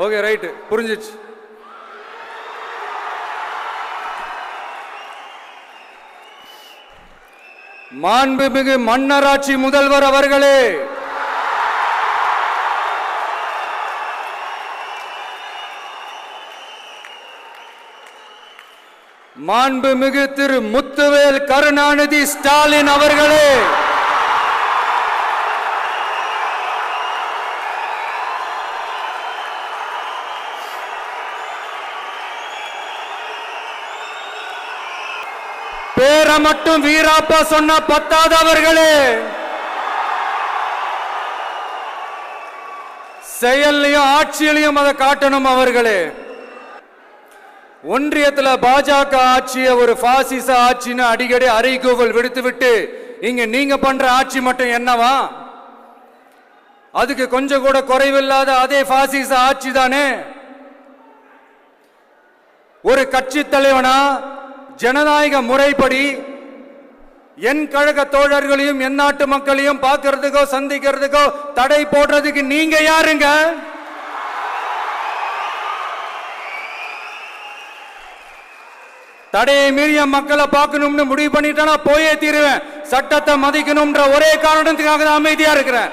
Okay right, புரிஞ்சிச்சு. மாண்புமிகு மன்னராட்சி முதல்வர் அவர்களே, மாண்புமிகு திரு முத்துவேல் கருணாநிதி ஸ்டாலின் அவர்களே, பேரை மட்டும் வீராப்பா சொன்ன பத்தாதவர்களே, செயல்லையும் ஆட்சியிலையும் அதை காட்டணும் அவர்களே. ஒன்றியத்தில் பாஜக ஆட்சியை ஒரு பாசிச ஆட்சின்னு அடிக்கடி அறைகூவல் விடுத்துவிட்டு இங்க நீங்க பண்ற ஆட்சி மட்டும் என்னவா? அதுக்கு கொஞ்சம் கூட குறைவில்லாத அதே பாசிச ஆட்சி தானே. ஒரு கட்சி தலைவனா ஜனநாயக முறைப்படி என் கழக தோழர்களையும் என் நாட்டு மக்களையும் பார்க்கறதுக்கோ சந்திக்கிறதுக்கோ தடை போடுறதுக்கு நீங்க யாருங்க? தடையை மீறிய மக்களை பார்க்கணும்னு முடிவு பண்ணிட்டா போயே தீருவேன். சட்டத்தை மதிக்கணும்ன்ற ஒரே காரணத்துக்காக தான் அமைதியா இருக்கிறேன்.